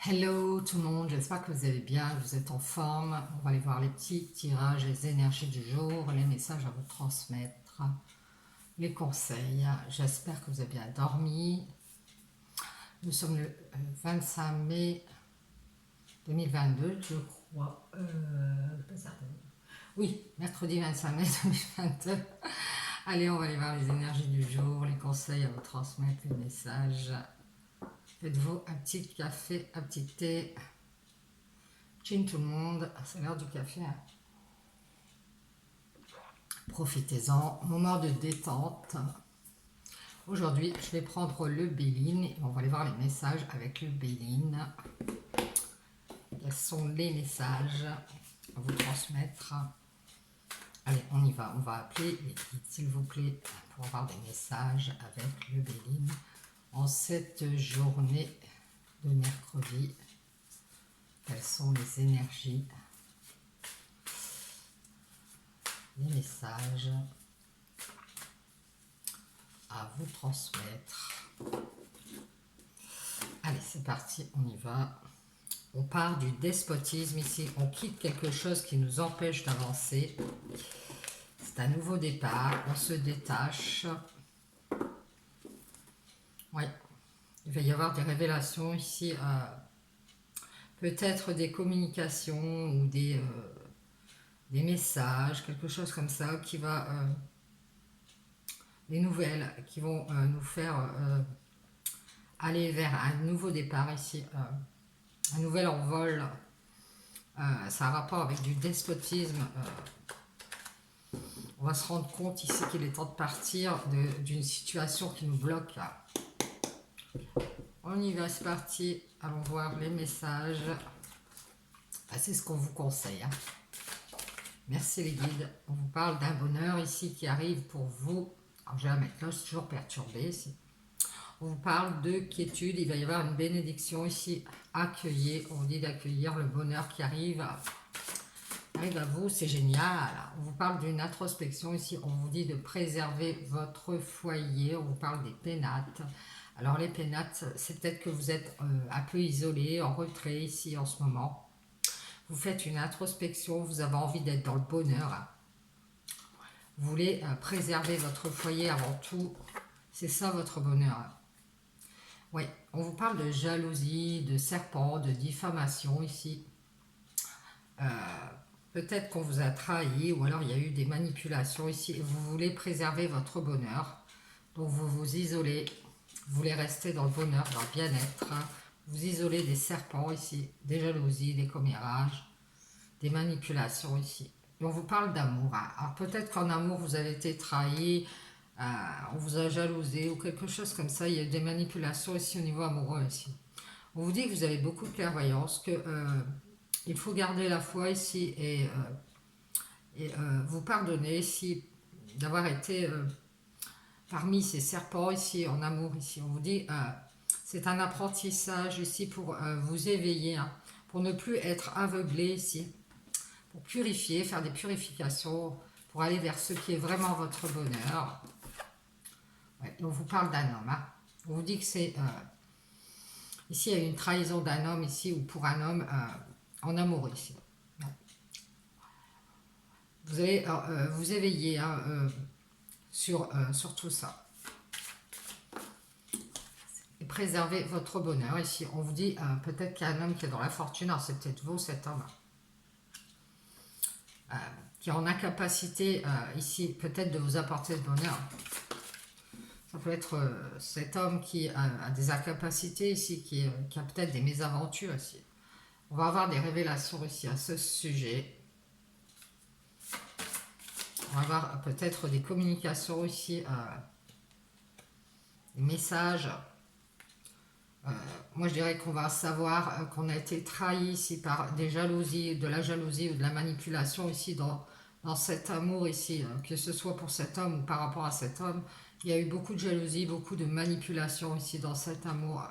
Hello tout le monde, j'espère que vous allez bien, que vous êtes en forme. On va aller voir les petits tirages, les énergies du jour, les messages à vous transmettre, les conseils. J'espère que vous avez bien dormi. Nous sommes le 25 mai 2022, je crois. Pas certaine. Oui, mercredi 25 mai 2022. Allez, on va aller voir les énergies du jour, les conseils à vous transmettre, les messages. Faites-vous un petit café, un petit thé. Chin tout le monde, c'est l'heure du café. Profitez-en, moment de détente. Aujourd'hui, je vais prendre le Béline et on va aller voir les messages avec le Béline. Quels sont les messages à vous transmettre? Allez, on y va. On va appeler les guides, s'il vous plaît, pour avoir des messages avec le Béline en cette journée de mercredi. Quelles sont les énergies, les messages à vous transmettre? Allez, c'est parti, on y va. On part du despotisme ici, on quitte quelque chose qui nous empêche d'avancer. C'est un nouveau départ, on se détache. Oui, il va y avoir des révélations ici, peut-être des communications ou des messages, quelque chose comme ça, qui va, des nouvelles qui vont nous faire aller vers un nouveau départ ici, un nouvel envol. Ça a rapport avec du despotisme. On va se rendre compte ici qu'il est temps de partir d'une situation qui nous bloque. On y va, c'est parti. Allons voir les messages. C'est ce qu'on vous conseille. Merci les guides. On vous parle d'un bonheur ici qui arrive pour vous. Alors je vais la mettre là, je suis toujours perturbée ici. On vous parle de quiétude. Il va y avoir une bénédiction ici. Accueillez. On vous dit d'accueillir le bonheur qui arrive à vous, c'est génial. On vous parle d'une introspection ici, on vous dit de préserver votre foyer, on vous parle des pénates. Alors les pénates, c'est peut-être que vous êtes un peu isolé, en retrait ici en ce moment. Vous faites une introspection, vous avez envie d'être dans le bonheur. Vous voulez préserver votre foyer avant tout, c'est ça votre bonheur. Oui, on vous parle de jalousie, de serpent, de diffamation ici. Peut-être qu'on vous a trahi ou alors il y a eu des manipulations ici et vous voulez préserver votre bonheur. Donc vous vous isolez, vous voulez rester dans le bonheur, dans le bien-être. Vous isolez des serpents ici, des jalousies, des commérages, des manipulations ici. Et on vous parle d'amour. Alors peut-être qu'en amour vous avez été trahi, on vous a jalousé ou quelque chose comme ça. Il y a des manipulations ici au niveau amoureux ici. On vous dit que vous avez beaucoup de clairvoyance, que il faut garder la foi ici et vous pardonner ici d'avoir été parmi ces serpents ici en amour ici. On vous dit c'est un apprentissage ici pour vous éveiller, hein, pour ne plus être aveuglé ici, pour purifier, faire des purifications, pour aller vers ce qui est vraiment votre bonheur. Ouais, on vous parle d'un homme. Hein. On vous dit que c'est ici il y a une trahison d'un homme ici ou pour un homme en amour ici. Vous allez vous éveiller hein, sur tout ça. Et préserver votre bonheur. Ici, on vous dit peut-être qu'il y a un homme qui est dans la fortune. Alors, c'est peut-être vous, cet homme. Qui est en incapacité, ici, peut-être de vous apporter ce bonheur. Ça peut être cet homme qui a des incapacités ici, qui a peut-être des mésaventures ici. On va avoir des révélations ici à ce sujet. On va avoir peut-être des communications ici, des messages. Moi je dirais qu'on va savoir qu'on a été trahi ici par des jalousies, de la jalousie ou de la manipulation ici dans cet amour ici, que ce soit pour cet homme ou par rapport à cet homme. Il y a eu beaucoup de jalousie, beaucoup de manipulation ici dans cet amour.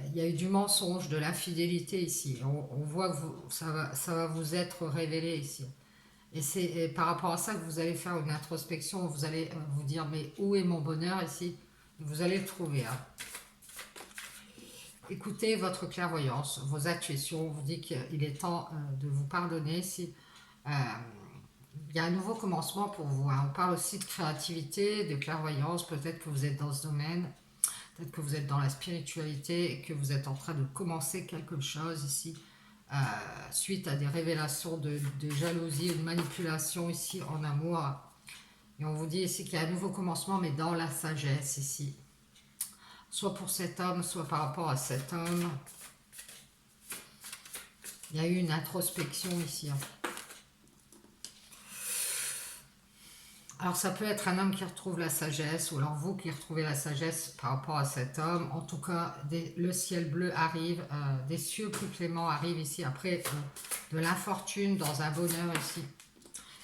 Il y a eu du mensonge, de l'infidélité ici. On voit que ça va vous être révélé ici. Et c'est par rapport à ça que vous allez faire une introspection, vous allez vous dire mais où est mon bonheur ici? Vous allez le trouver. Hein. écoutez votre clairvoyance, vos intuitions. On vous dit qu'il est temps de vous pardonner si il y a un nouveau commencement pour vous. Hein. On parle aussi de créativité, de clairvoyance. Peut-être que vous êtes dans ce domaine. Peut-être que vous êtes dans la spiritualité et que vous êtes en train de commencer quelque chose ici. Suite à des révélations de jalousie et de manipulation ici en amour. Et on vous dit ici qu'il y a un nouveau commencement, mais dans la sagesse ici. Soit pour cet homme, soit par rapport à cet homme. Il y a eu une introspection ici. Hein. Alors ça peut être un homme qui retrouve la sagesse, ou alors vous qui retrouvez la sagesse par rapport à cet homme. En tout cas, le ciel bleu arrive, des cieux plus cléments arrivent ici. Après, de l'infortune dans un bonheur ici.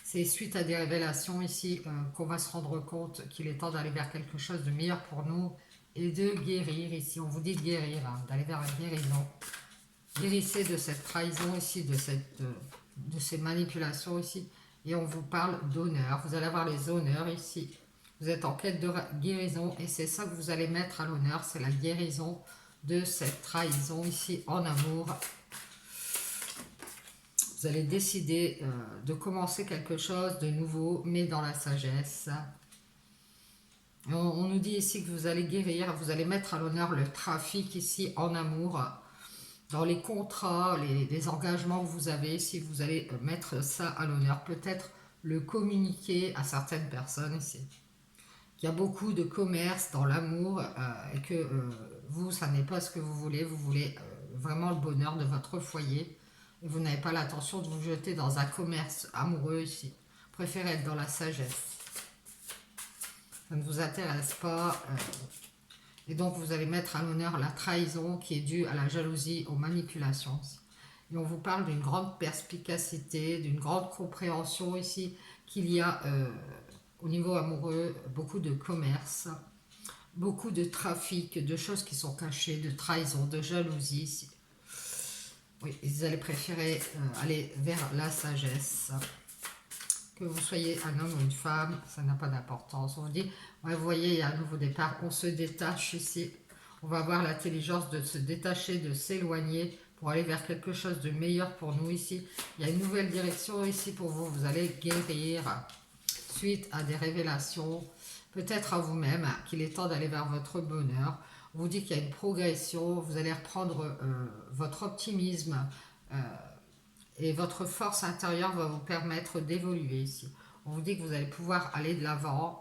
C'est suite à des révélations ici qu'on va se rendre compte qu'il est temps d'aller vers quelque chose de meilleur pour nous et de guérir ici. On vous dit de guérir, hein, d'aller vers la guérison. Guérissez de cette trahison ici, de ces manipulations ici. Et on vous parle d'honneur. Vous allez avoir les honneurs ici. Vous êtes en quête de guérison et c'est ça que vous allez mettre à l'honneur. C'est la guérison de cette trahison ici en amour. Vous allez décider de commencer quelque chose de nouveau, mais dans la sagesse. On nous dit ici que vous allez guérir, vous allez mettre à l'honneur le trafic ici en amour. Dans les contrats, les engagements que vous avez, si vous allez mettre ça à l'honneur, peut-être le communiquer à certaines personnes ici. Il y a beaucoup de commerce dans l'amour et que vous, ça n'est pas ce que vous voulez vraiment le bonheur de votre foyer. Et vous n'avez pas l'intention de vous jeter dans un commerce amoureux ici. Vous préférez être dans la sagesse. Ça ne vous intéresse pas. Et donc, vous allez mettre à l'honneur la trahison qui est due à la jalousie, aux manipulations. Et on vous parle d'une grande perspicacité, d'une grande compréhension ici, qu'il y a au niveau amoureux beaucoup de commerce, beaucoup de trafic, de choses qui sont cachées, de trahison, de jalousie ici. Oui, vous allez préférer aller vers la sagesse. Que vous soyez un homme ou une femme, ça n'a pas d'importance. On vous dit, ouais, vous voyez, il y a un nouveau départ, on se détache ici. On va avoir l'intelligence de se détacher, de s'éloigner pour aller vers quelque chose de meilleur pour nous ici. Il y a une nouvelle direction ici pour vous. Vous allez guérir suite à des révélations, peut-être à vous-même, qu'il est temps d'aller vers votre bonheur. On vous dit qu'il y a une progression, vous allez reprendre votre optimisme, et votre force intérieure va vous permettre d'évoluer ici. On vous dit que vous allez pouvoir aller de l'avant.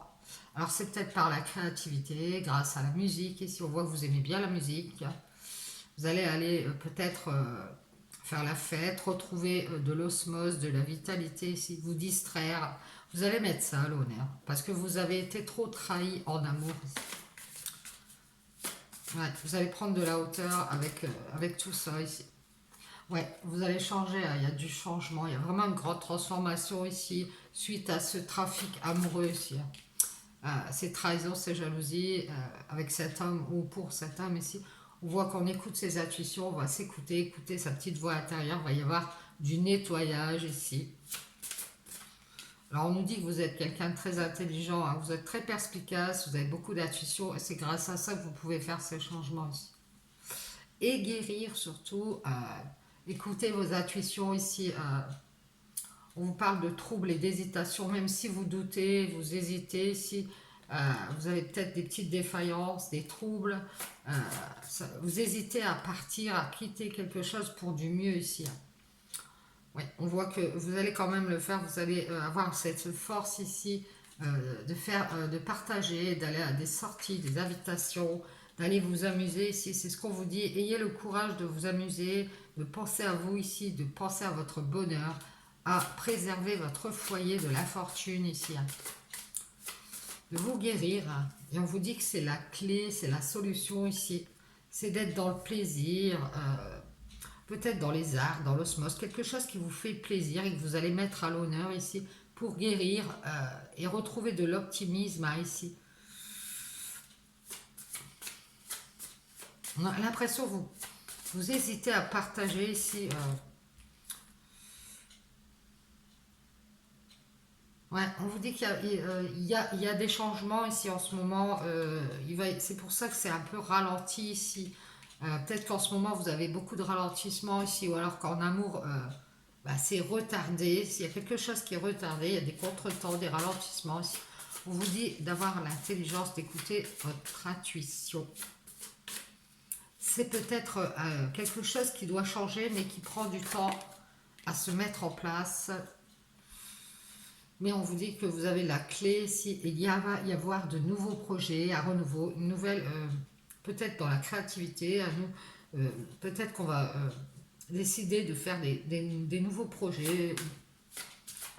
Alors c'est peut-être par la créativité, grâce à la musique. Ici on voit que vous aimez bien la musique. Vous allez aller peut-être faire la fête, retrouver de l'osmose, de la vitalité ici, vous distraire. Vous allez mettre ça à l'honneur. Parce que vous avez été trop trahi en amour ici. Ouais, vous allez prendre de la hauteur avec tout ça ici. Ouais, vous allez changer, il y a du changement, il y a vraiment une grande transformation ici, suite à ce trafic amoureux ici. Ces trahisons, ces jalousies, avec cet homme ou pour cet homme ici. On voit qu'on écoute ses intuitions, on va s'écouter, écouter sa petite voix intérieure, il va y avoir du nettoyage ici. Alors on nous dit que vous êtes quelqu'un de très intelligent, hein, vous êtes très perspicace, vous avez beaucoup d'intuition, et c'est grâce à ça que vous pouvez faire ces changements ici. Et guérir surtout... écoutez vos intuitions ici. On vous parle de troubles et d'hésitation, même si vous doutez, vous hésitez, si vous avez peut-être des petites défaillances, des troubles, vous hésitez à partir, à quitter quelque chose pour du mieux ici. Ouais, on voit que vous allez quand même le faire, vous allez avoir cette force ici de partager, d'aller à des sorties, des invitations, d'aller vous amuser ici, c'est ce qu'on vous dit. Ayez le courage de vous amuser, de penser à vous ici, de penser à votre bonheur, à préserver votre foyer de l'infortune ici. De vous guérir. Et on vous dit que c'est la clé, c'est la solution ici. C'est d'être dans le plaisir, peut-être dans les arts, dans l'osmose, quelque chose qui vous fait plaisir et que vous allez mettre à l'honneur ici pour guérir et retrouver de l'optimisme ici. On a l'impression que vous hésitez à partager ici. Ouais, on vous dit qu'il y a des changements ici en ce moment. C'est pour ça que c'est un peu ralenti ici. Peut-être qu'en ce moment, vous avez beaucoup de ralentissement ici, ou alors qu'en amour, c'est retardé. S'il y a quelque chose qui est retardé, il y a des contretemps, des ralentissements ici. On vous dit d'avoir l'intelligence d'écouter votre intuition. C'est peut-être quelque chose qui doit changer, mais qui prend du temps à se mettre en place. Mais on vous dit que vous avez la clé, si il va y avoir de nouveaux projets à renouveau, une nouvelle, peut-être dans la créativité, à nous, peut-être qu'on va décider de faire des nouveaux projets.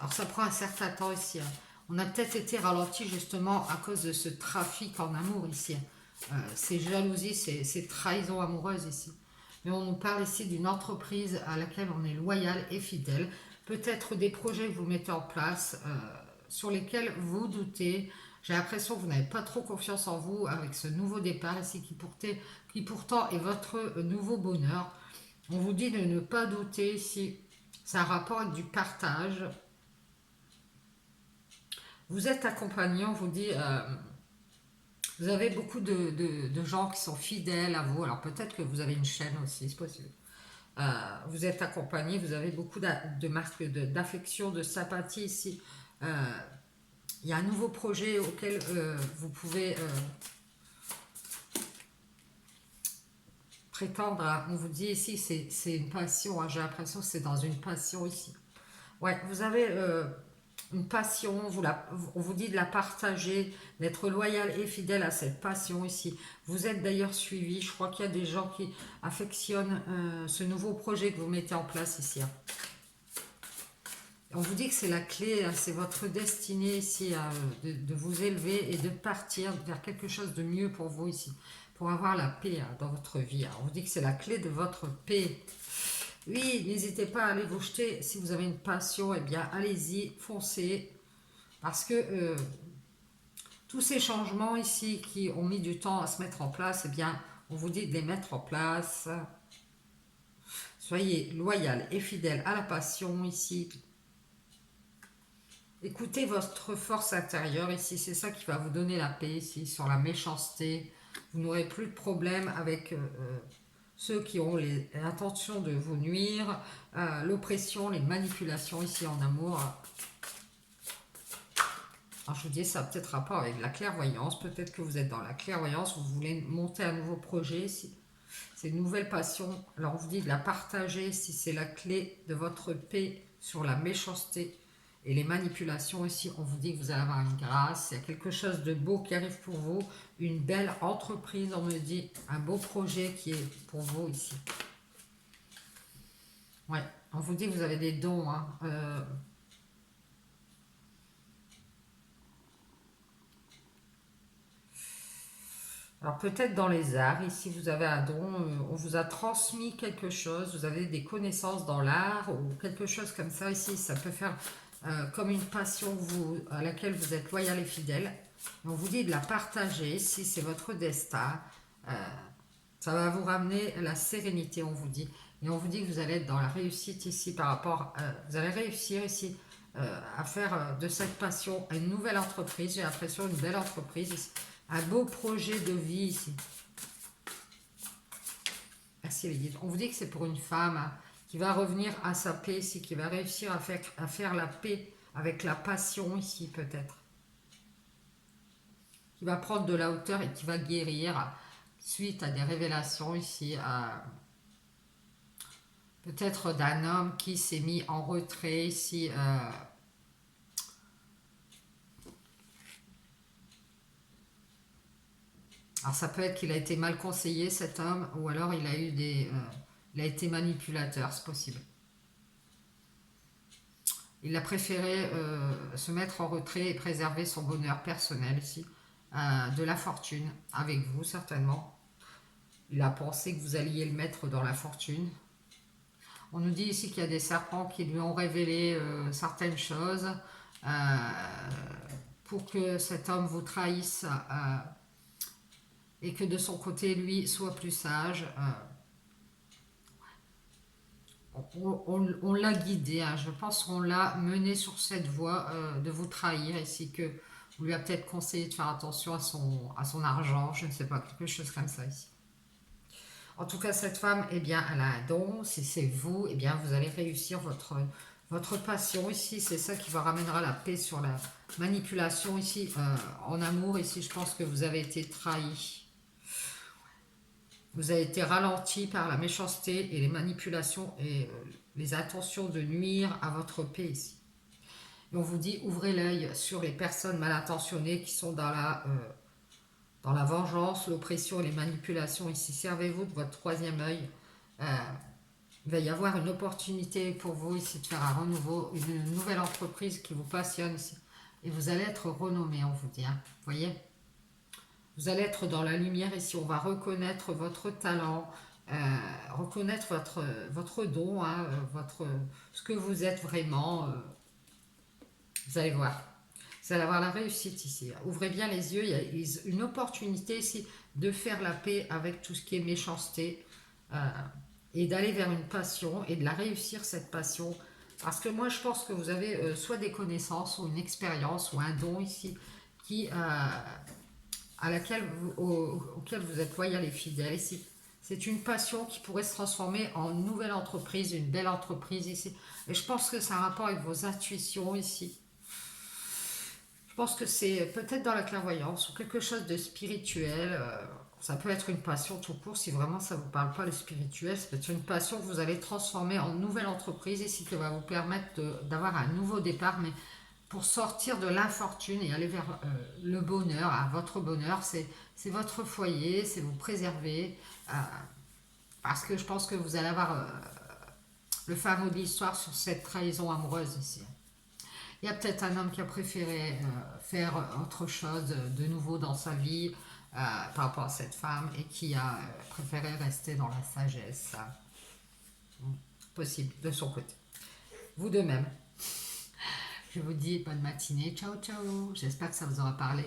Alors ça prend un certain temps ici, hein. On a peut-être été ralenti justement à cause de ce trafic en amour ici. Ces jalousies, ces trahisons amoureuses ici. Mais on nous parle ici d'une entreprise à laquelle on est loyal et fidèle. Peut-être des projets que vous mettez en place sur lesquels vous doutez. J'ai l'impression que vous n'avez pas trop confiance en vous avec ce nouveau départ ici qui pourtant est votre nouveau bonheur. On vous dit de ne pas douter si c'est un rapport avec du partage. Vous êtes accompagné, on vous dit, vous avez beaucoup de gens qui sont fidèles à vous. Alors peut-être que vous avez une chaîne aussi, c'est possible. Vous êtes accompagné, vous avez beaucoup de marques d'affection, de sympathie ici. Il y a un nouveau projet auquel vous pouvez prétendre. On vous dit ici, c'est une passion, hein. J'ai l'impression que c'est dans une passion ici. Ouais, vous avez une passion, on vous dit de la partager, d'être loyal et fidèle à cette passion ici. Vous êtes d'ailleurs suivi, je crois qu'il y a des gens qui affectionnent ce nouveau projet que vous mettez en place ici, hein. On vous dit que c'est la clé, hein, c'est votre destinée ici, de vous élever et de partir vers quelque chose de mieux pour vous ici, pour avoir la paix, hein, dans votre vie, hein. On vous dit que c'est la clé de votre paix. Oui, n'hésitez pas à aller vous jeter. Si vous avez une passion, eh bien, allez-y, foncez. Parce que tous ces changements ici qui ont mis du temps à se mettre en place, eh bien, on vous dit de les mettre en place. Soyez loyal et fidèle à la passion ici. Écoutez votre force intérieure ici. C'est ça qui va vous donner la paix ici, sur la méchanceté. Vous n'aurez plus de problème avec ceux qui ont l'intention de vous nuire, l'oppression, les manipulations ici en amour. Alors je vous dis, ça a peut-être rapport avec la clairvoyance. Peut-être que vous êtes dans la clairvoyance, vous voulez monter un nouveau projet ici. C'est une nouvelle passion. Alors on vous dit de la partager si c'est la clé de votre paix sur la méchanceté et les manipulations ici. On vous dit que vous allez avoir une grâce. Il y a quelque chose de beau qui arrive pour vous. Une belle entreprise, on me dit. Un beau projet qui est pour vous ici. Ouais, on vous dit que vous avez des dons, hein. Alors peut-être dans les arts, ici vous avez un don, on vous a transmis quelque chose, vous avez des connaissances dans l'art ou quelque chose comme ça ici, ça peut faire comme une passion à laquelle vous êtes loyal et fidèle. On vous dit de la partager, si c'est votre destin, euh, ça va vous ramener la sérénité, on vous dit. Et on vous dit que vous allez être dans la réussite ici par rapport, vous allez réussir ici à faire de cette passion une nouvelle entreprise, j'ai l'impression une belle entreprise ici. Un beau projet de vie ici. Merci les guides. On vous dit que c'est pour une femme, hein, qui va revenir à sa paix ici, qui va réussir à faire la paix avec la passion ici peut-être. Qui va prendre de la hauteur et qui va guérir suite à des révélations ici. Peut-être d'un homme qui s'est mis en retrait ici. Alors ça peut être qu'il a été mal conseillé cet homme, ou alors il a eu il a été manipulateur, c'est possible. Il a préféré se mettre en retrait et préserver son bonheur personnel ici, de la fortune, avec vous certainement. Il a pensé que vous alliez le mettre dans la fortune. On nous dit ici qu'il y a des serpents qui lui ont révélé certaines choses pour que cet homme vous trahisse et que de son côté, lui, soit plus sage. On l'a guidé, hein. Je pense qu'on l'a mené sur cette voie de vous trahir, ici que on lui a peut-être conseillé de faire attention à son argent, je ne sais pas, quelque chose comme ça ici. En tout cas, cette femme, eh bien, elle a un don. Si c'est vous, eh bien, vous allez réussir votre passion ici. C'est ça qui va ramènera la paix sur la manipulation ici. En amour, ici, je pense que vous avez été trahi. Vous avez été ralenti par la méchanceté et les manipulations et les intentions de nuire à votre paix ici. Et on vous dit, ouvrez l'œil sur les personnes mal intentionnées qui sont dans la vengeance, l'oppression et les manipulations. Ici, servez-vous de votre troisième œil. Euh, il va y avoir une opportunité pour vous ici de faire un renouveau, une nouvelle entreprise qui vous passionne ici. Et vous allez être renommé, on vous dit. Hein. Vous voyez, vous allez être dans la lumière ici. On va reconnaître votre talent, reconnaître votre don, hein, ce que vous êtes vraiment. Vous allez voir. Vous allez avoir la réussite ici. Ouvrez bien les yeux. Il y a une opportunité ici de faire la paix avec tout ce qui est méchanceté et d'aller vers une passion et de la réussir, cette passion. Parce que moi, je pense que vous avez soit des connaissances ou une expérience ou un don ici qui, auquel vous êtes loyal et fidèle ici. C'est une passion qui pourrait se transformer en une nouvelle entreprise, une belle entreprise ici. Et je pense que ça a un rapport avec vos intuitions ici. Je pense que c'est peut-être dans la clairvoyance ou quelque chose de spirituel. Ça peut être une passion tout court. Si vraiment ça ne vous parle pas le spirituel, ça peut être une passion que vous allez transformer en nouvelle entreprise ici qui va vous permettre d'avoir un nouveau départ. Mais pour sortir de l'infortune et aller vers le bonheur, à votre bonheur, c'est votre foyer, c'est vous préserver. Parce que je pense que vous allez avoir le fameux de l'histoire sur cette trahison amoureuse ici. Il y a peut-être un homme qui a préféré faire autre chose de nouveau dans sa vie par rapport à cette femme et qui a préféré rester dans la sagesse. Possible, de son côté. Vous de même. Je vous dis bonne matinée. Ciao, ciao. J'espère que ça vous aura parlé.